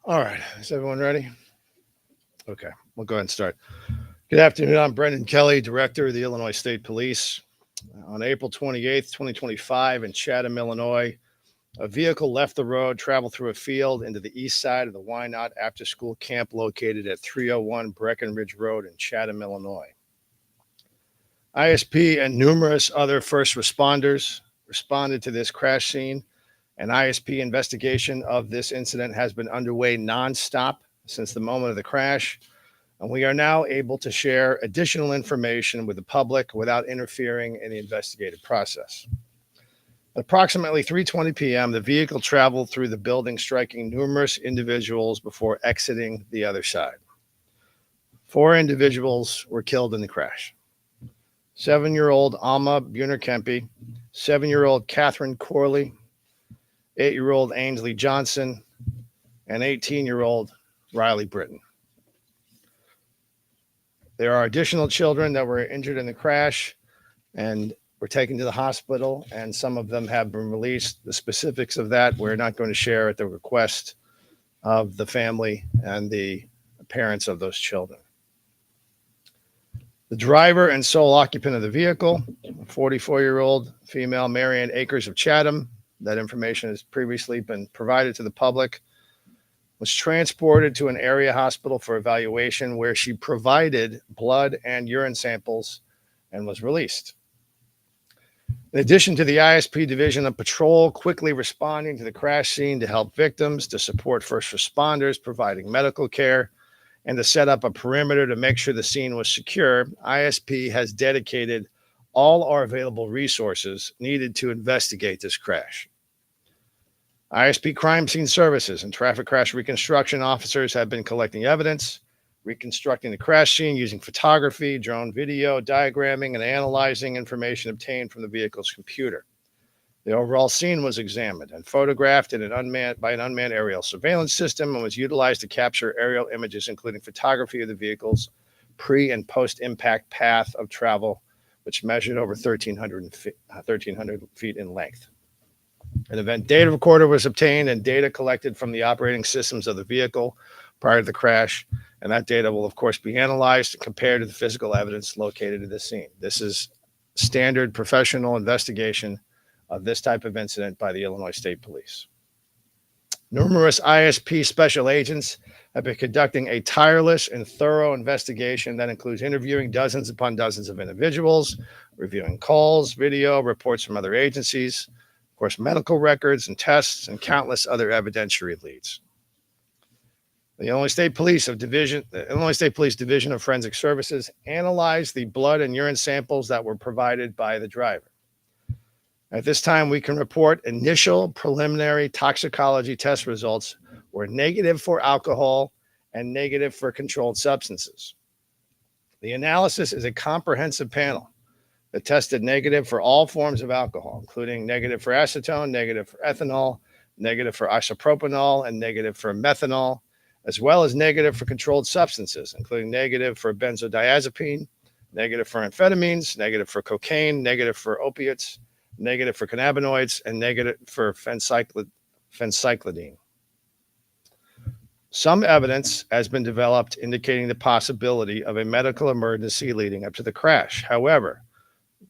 All right. Is everyone ready? Okay. We'll go ahead and start. Good afternoon. I'm Brendan Kelly, Director of the Illinois State Police. On April 28th, 2025, in Chatham, Illinois, a vehicle left the road, traveled through a field into the east side of the Why Not After School Camp located at 301 Breckenridge Road in Chatham, Illinois. ISP and numerous other first responders responded to this crash scene. An ISP investigation of this incident has been underway nonstop since the moment of the crash, and we are now able to share additional information with the public without interfering in the investigative process. At approximately 3:20 p.m., the vehicle traveled through the building, striking numerous individuals before exiting the other side. 4 individuals were killed in the crash. 7-year-old Alma Buhner-Kempe, 7-year-old Catherine Corley, 8-year-old Ainsley Johnson, and 18-year-old Riley Britton. There are additional children that were injured in the crash and were taken to the hospital, and some of them have been released. The specifics of that we're not going to share at the request of the family and the parents of those children. The driver and sole occupant of the vehicle, 44-year-old female Marianne Akers of Chatham, that information has previously been provided to the public, was transported to an area hospital for evaluation where she provided blood and urine samples and was released. In addition to the ISP Division of Patrol quickly responding to the crash scene to help victims, to support first responders providing medical care, and to set up a perimeter to make sure the scene was secure, ISP has dedicated all our available resources needed to investigate this crash. ISP Crime Scene Services and Traffic Crash Reconstruction officers have been collecting evidence, reconstructing the crash scene using photography, drone video, diagramming, and analyzing information obtained from the vehicle's computer. The overall scene was examined and photographed by an unmanned aerial surveillance system and was utilized to capture aerial images, including photography of the vehicle's pre- and post-impact path of travel, which measured over 1,300 feet in length. An event data recorder was obtained and data collected from the operating systems of the vehicle prior to the crash, and that data will, of course, be analyzed and compared to the physical evidence located at the scene. This is standard professional investigation of this type of incident by the Illinois State Police. Numerous ISP special agents have been conducting a tireless and thorough investigation that includes interviewing dozens upon dozens of individuals, reviewing calls, video, reports from other agencies, of course, medical records and tests, and countless other evidentiary leads. The Illinois State Police Division of Forensic Services analyzed the blood and urine samples that were provided by the driver. At this time, we can report initial preliminary toxicology test results were negative for alcohol and negative for controlled substances. The analysis is a comprehensive panel that tested negative for all forms of alcohol, including negative for acetone, negative for ethanol, negative for isopropanol, and negative for methanol, as well as negative for controlled substances, including negative for benzodiazepine, negative for amphetamines, negative for cocaine, negative for opiates, negative for cannabinoids, and negative for phencyclidine. Some evidence has been developed indicating the possibility of a medical emergency leading up to the crash. However,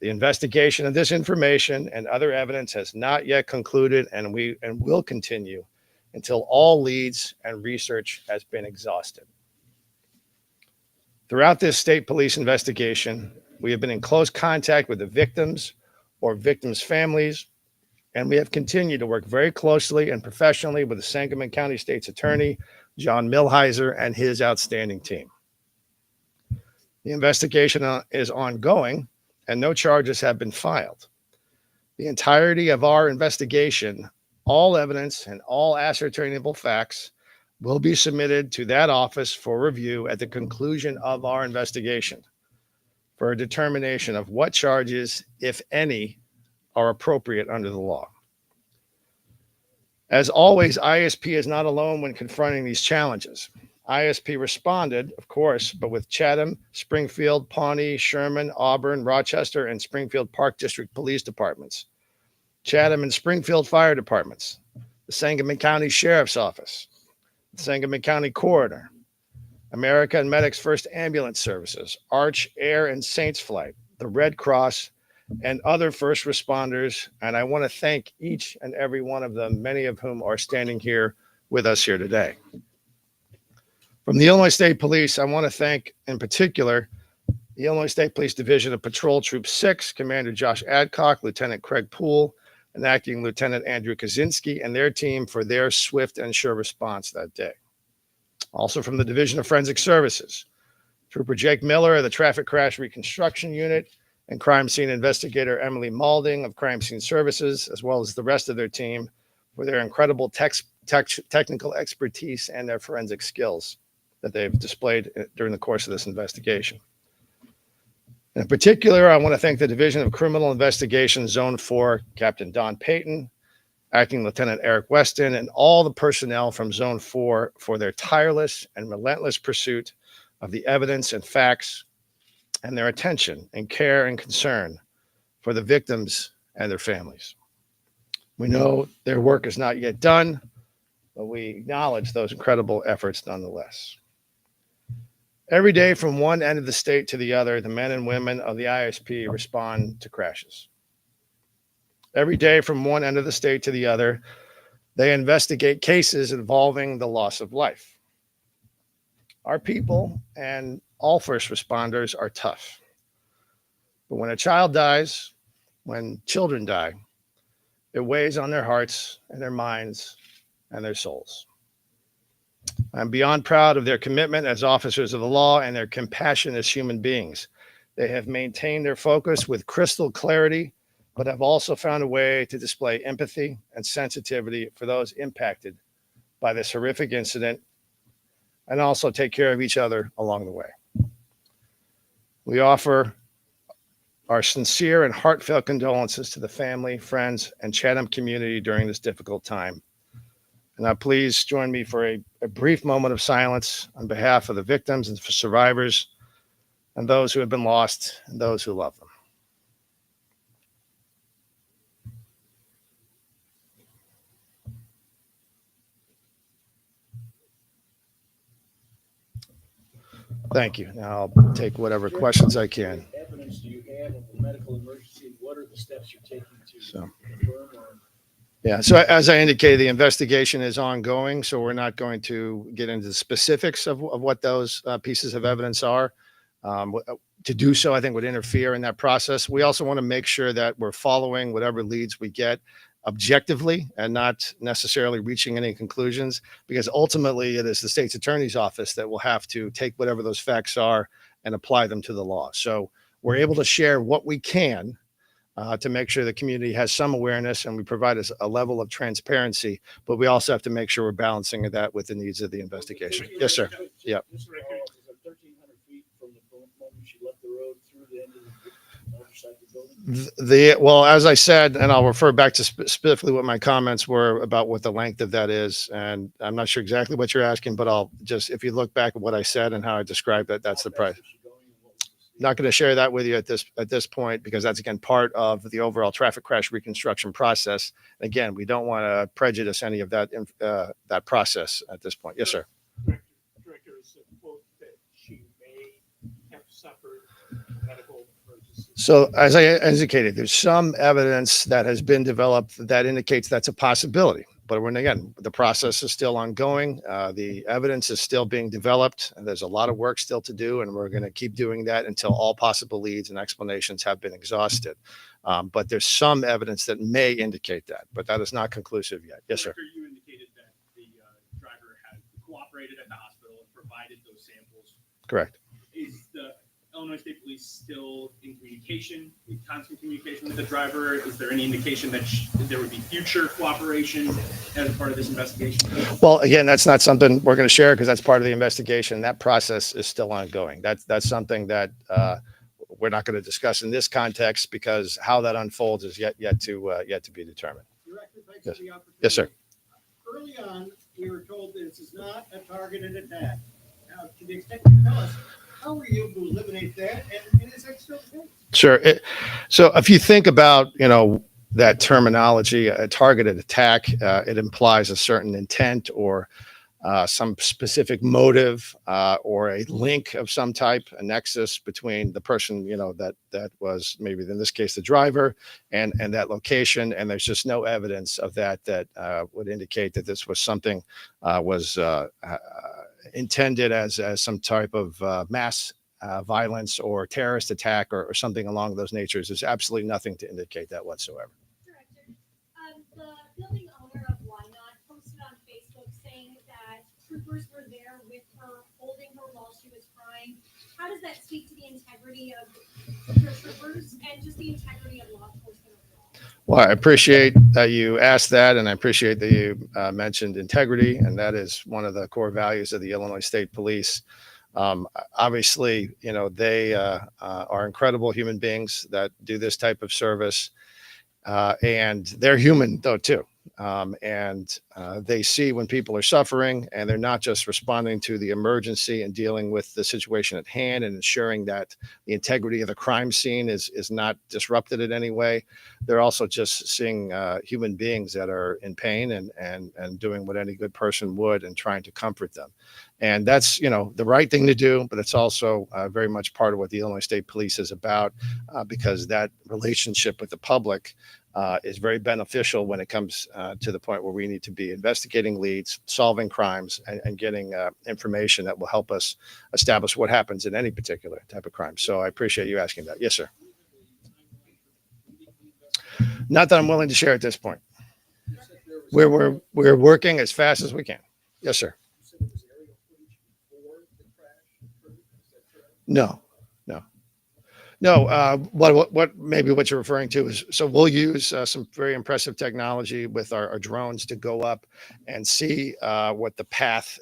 the investigation of this information and other evidence has not yet concluded and will continue until all leads and research has been exhausted. Throughout this state police investigation, we have been in close contact with the victims or victims' families, and we have continued to work very closely and professionally with the Sangamon County State's Attorney, John Milheiser, and his outstanding team. The investigation is ongoing, and no charges have been filed. The entirety of our investigation, all evidence, and all ascertainable facts will be submitted to that office for review at the conclusion of our investigation for a determination of what charges, if any, are appropriate under the law. As always, ISP is not alone when confronting these challenges. ISP responded, of course, but with Chatham, Springfield, Pawnee, Sherman, Auburn, Rochester, and Springfield Park District Police Departments, Chatham and Springfield Fire Departments, the Sangamon County Sheriff's Office, Sangamon County Coroner, American Medics First Ambulance Services, Arch Air and Saints Flight, the Red Cross, and other first responders. And I want to thank each and every one of them, many of whom are standing here with us here today. From the Illinois State Police, I want to thank in particular the Illinois State Police Division of Patrol Troop 6, Commander Josh Adcock, Lieutenant Craig Poole, and Acting Lieutenant Andrew Kaczynski and their team for their swift and sure response that day. Also from the Division of Forensic Services, Trooper Jake Miller of the Traffic Crash Reconstruction Unit and Crime Scene Investigator Emily Malding of Crime Scene Services, as well as the rest of their team for their incredible technical expertise and their forensic skills that they've displayed during the course of this investigation. In particular, I want to thank the Division of Criminal Investigation Zone 4, Captain Don Payton, Acting Lieutenant Eric Weston, and all the personnel from Zone 4 for their tireless and relentless pursuit of the evidence and facts and their attention and care and concern for the victims and their families. We know their work is not yet done, but we acknowledge those incredible efforts nonetheless. Every day from one end of the state to the other, the men and women of the ISP respond to crashes. Every day from one end of the state to the other, they investigate cases involving the loss of life. Our people and all first responders are tough. But when a child dies, when children die, it weighs on their hearts and their minds and their souls. I'm beyond proud of their commitment as officers of the law and their compassion as human beings. They have maintained their focus with crystal clarity, but have also found a way to display empathy and sensitivity for those impacted by this horrific incident, and also take care of each other along the way. We offer our sincere and heartfelt condolences to the family, friends, and Chatham community during this difficult time. And now please join me for a brief moment of silence on behalf of the victims and survivors and those who have been lost and those who love them. Thank you. Now I'll take whatever questions I can. What evidence do you have of a medical emergency? What are the steps you're taking to confirm or? Yeah, so as I indicated, the investigation is ongoing, so we're not going to get into the specifics of what those pieces of evidence are. To do so, I think, would interfere in that process. We also want to make sure that we're following whatever leads we get objectively and not necessarily reaching any conclusions, because ultimately it is the state's attorney's office that will have to take whatever those facts are and apply them to the law. So we're able to share what we can to make sure the community has some awareness and we provide a level of transparency, but we also have to make sure we're balancing that with the needs of the investigation. Yes, sir. Yeah. This record is 1,300 feet from the moment she left the road through the end of the motorcycle building. Well, as I said, and I'll refer back to specifically what my comments were about what the length of that is. And I'm not sure exactly what you're asking, but I'll just, if you look back at what I said and how I described it, that's the price. Not going to share that with you at this point, because that's, again, part of the overall traffic crash reconstruction process. Again, we don't want to prejudice any of that process at this point. Yes, sir. Director is a quote that she may have suffered medical emergency. So as I indicated, there's some evidence that has been developed that indicates that's a possibility. But when, again, the process is still ongoing, the evidence is still being developed, and there's a lot of work still to do, and we're going to keep doing that until all possible leads and explanations have been exhausted. But there's some evidence that may indicate that, but that is not conclusive yet. Yes, sir. You indicated that the driver had cooperated at the hospital and provided those samples. Correct. Is the Illinois State Police still in communication, in constant communication with the driver? Is there any indication that there would be future cooperation as part of this investigation? Well, again, that's not something we're going to share because that's part of the investigation. That process is still ongoing. That's something that we're not going to discuss in this context, because how that unfolds is yet to be determined. Director, thanks Yes. for the opportunity. Yes, sir. Early on, we were told that this is not a targeted attack. Now, to the extent you tell us, how were you able to eliminate that? And is that still the case? Sure. So if you think about, that terminology, a targeted attack, it implies a certain intent or some specific motive or a link of some type, a nexus between the person, that was maybe in this case the driver and that location. And there's just no evidence of that would indicate that this was something was intended as some type of mass violence or terrorist attack or something along those natures. There's absolutely nothing to indicate that whatsoever. Director, the building owner of Why Not posted on Facebook saying that troopers were there with her, holding her while she was crying. How does that speak to the integrity of your troopers and just the integrity of law enforcement overall? Well, I appreciate that you asked that, and I appreciate that you mentioned integrity, and that is one of the core values of the Illinois State Police. Obviously, they are incredible human beings that do this type of service, and they're human though too. And they see when people are suffering, and they're not just responding to the emergency and dealing with the situation at hand and ensuring that the integrity of the crime scene is not disrupted in any way. They're also just seeing human beings that are in pain and doing what any good person would and trying to comfort them. And that's, the right thing to do, but it's also very much part of what the Illinois State Police is about, because that relationship with the public is very beneficial when it comes to the point where we need to be investigating leads, solving crimes, and getting information that will help us establish what happens in any particular type of crime. So I appreciate you asking that. Yes, sir. Not that I'm willing to share at this point. We're working as fast as we can. Yes, sir. No. What maybe what you're referring to is, so we'll use some very impressive technology with our drones to go up and see what the path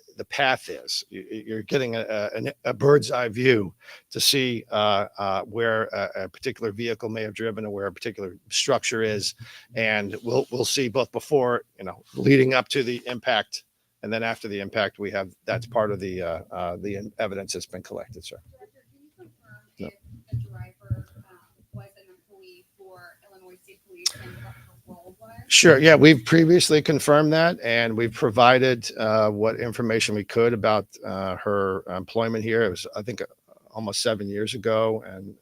is. You're getting a bird's eye view to see where a particular vehicle may have driven or where a particular structure is, and we'll see both before, leading up to the impact, and then after the impact, that's part of the evidence that's been collected, sir. Director, can you confirm if the driver was an employee for Illinois State Police and what her role was? Sure. Yeah, we've previously confirmed that, and we've provided what information we could about her employment here. It was, I think, almost 7 years ago, and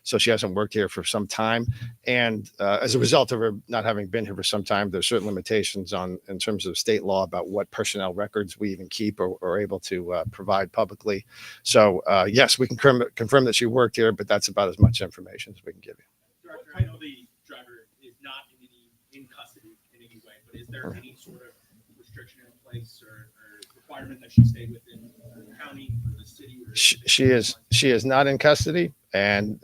so she hasn't worked here for some time. And as a result of her not having been here for some time, there's certain limitations in terms of state law about what personnel records we even keep or are able to provide publicly. So yes, we can confirm that she worked here, but that's about as much information as we can give you. Director, I know the driver is not in custody in any way, but is there any sort of restriction in place or requirement that she stay within the county or the city? Or she is not in custody, and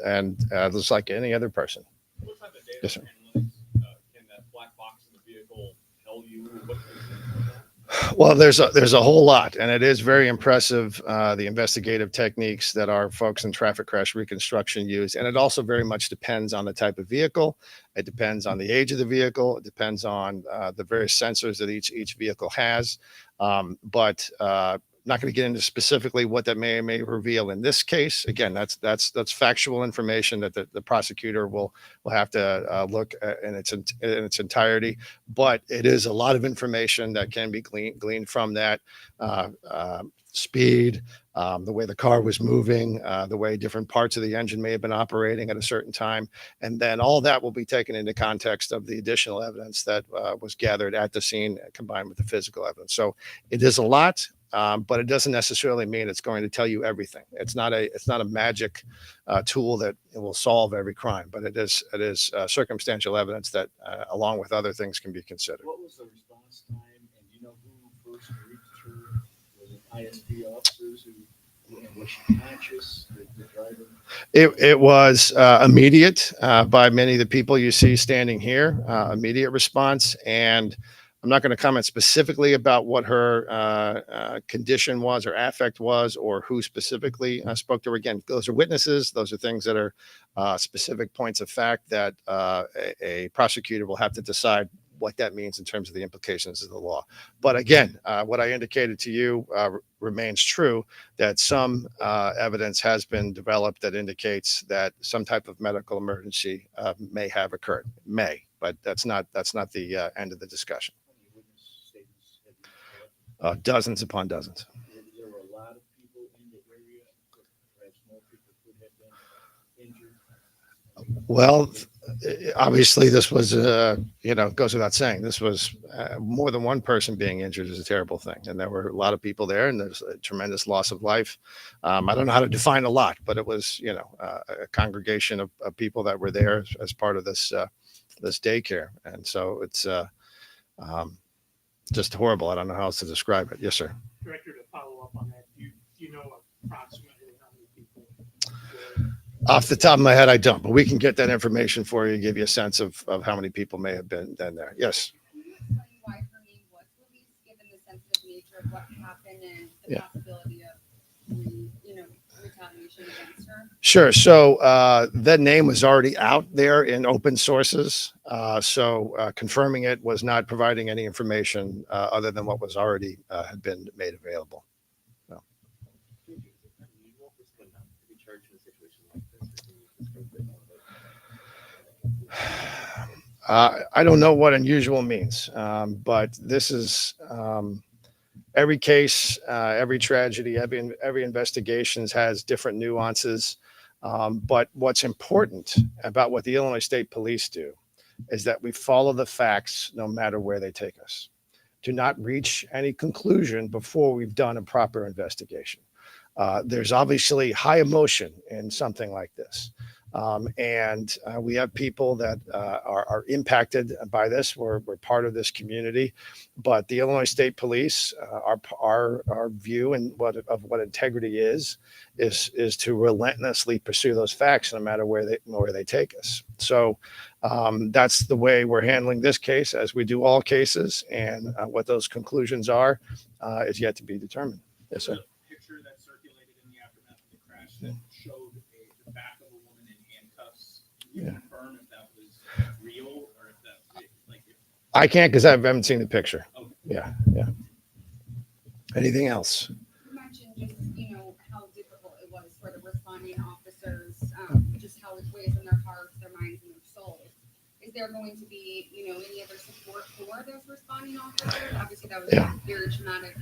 just like any other person. What type of data Yes, sir. analytics can that black box in the vehicle tell you? Well, there's a whole lot, and it is very impressive, the investigative techniques that our folks in traffic crash reconstruction use. And it also very much depends on the type of vehicle. It depends on the age of the vehicle. It depends on the various sensors that each vehicle has. But not going to get into specifically what that may reveal in this case. Again, that's factual information that the prosecutor will have to look at in its entirety. But it is a lot of information that can be gleaned from that. Speed, the way the car was moving, the way different parts of the engine may have been operating at a certain time. And then all that will be taken into context of the additional evidence that was gathered at the scene combined with the physical evidence. So it is a lot. But it doesn't necessarily mean it's going to tell you everything. It's not a magic tool that it will solve every crime, but it is circumstantial evidence that, along with other things, can be considered. What was the response time, and do you know who first reached her? Was it ISP officers was she conscious, the driver? It was immediate by many of the people you see standing here, immediate response. And I'm not going to comment specifically about what her condition was or affect was or who specifically spoke to her. Again, those are witnesses. Those are things that are specific points of fact that a prosecutor will have to decide what that means in terms of the implications of the law. But again, what I indicated to you remains true, that some evidence has been developed that indicates that some type of medical emergency may have occurred. But that's not the end of the discussion. Dozens upon dozens. There were a lot of people in the area, perhaps more people could have been injured. Well, obviously, this was, goes without saying, this was more than one person being injured is a terrible thing. And there were a lot of people there, and there's a tremendous loss of life. I don't know how to define a lot, but it was, a congregation of people that were there as part of this daycare. And so it's just horrible. I don't know how else to describe it. Yes, sir. Director, to follow up on that, do you know approximately how many people were? Off the top of my head, I don't, but we can get that information for you, give you a sense of how many people may have been there. Yes. Can you explain why her name was released, given the sensitive nature of what happened and the Yeah. possibility of, retaliation against her? Sure. So that name was already out there in open sources. So confirming it was not providing any information other than what was already had been made available. I don't know what unusual means, but this is every case, every tragedy, every investigation has different nuances. But what's important about what the Illinois State Police do is that we follow the facts no matter where they take us. Do not reach any conclusion before we've done a proper investigation. There's obviously high emotion in something like this. And we have people that are impacted by this. We're part of this community, but the Illinois State Police, our view and what integrity is to relentlessly pursue those facts no matter where they take us. So that's the way we're handling this case, as we do all cases, and what those conclusions are is yet to be determined. Yes, sir. The picture that circulated in the aftermath of the crash that showed the back of a woman in handcuffs. Can you confirm if that was real or if that I can't because I haven't seen the picture. Okay. Yeah. Anything else? You mentioned just, how difficult it was for the responding officers, just how it weighs on their hearts, their minds, and their souls. Is there going to be, any other support for those responding officers? Obviously, that was a very traumatic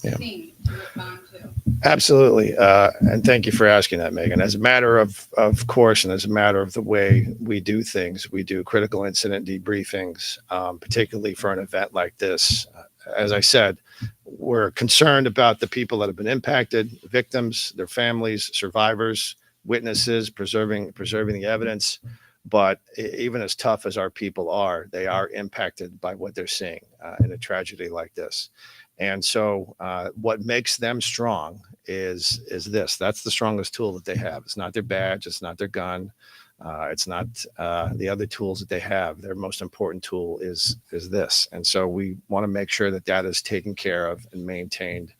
thing to respond to. Absolutely. And thank you for asking that, Megan. As a matter of course, and as a matter of the way we do things, we do critical incident debriefings, particularly for an event like this. As I said, we're concerned about the people that have been impacted, victims, their families, survivors, witnesses, preserving the evidence. But even as tough as our people are, they are impacted by what they're seeing in a tragedy like this. And so what makes them strong is this. That's the strongest tool that they have. It's not their badge. It's not their gun. It's not the other tools that they have. Their most important tool is this. And so we want to make sure that is taken care of and maintained.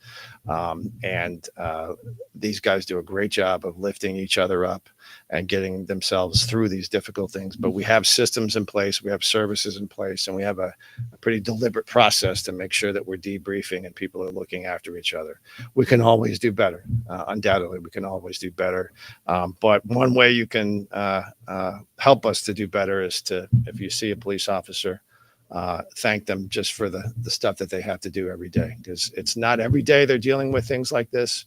And these guys do a great job of lifting each other up and getting themselves through these difficult things. But we have systems in place, we have services in place, and we have a pretty deliberate process to make sure that we're debriefing and people are looking after each other. We can always do better. Undoubtedly, we can always do better. But one way you can help us to do better is to, if you see a police officer, thank them just for the stuff that they have to do every day, because it's not every day they're dealing with things like this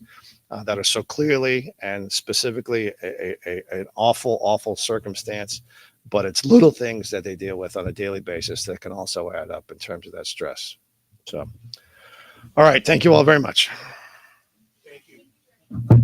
that are so clearly and specifically an awful circumstance, but it's little things that they deal with on a daily basis that can also add up in terms of that stress. So, all right. Thank you all very much. Thank you.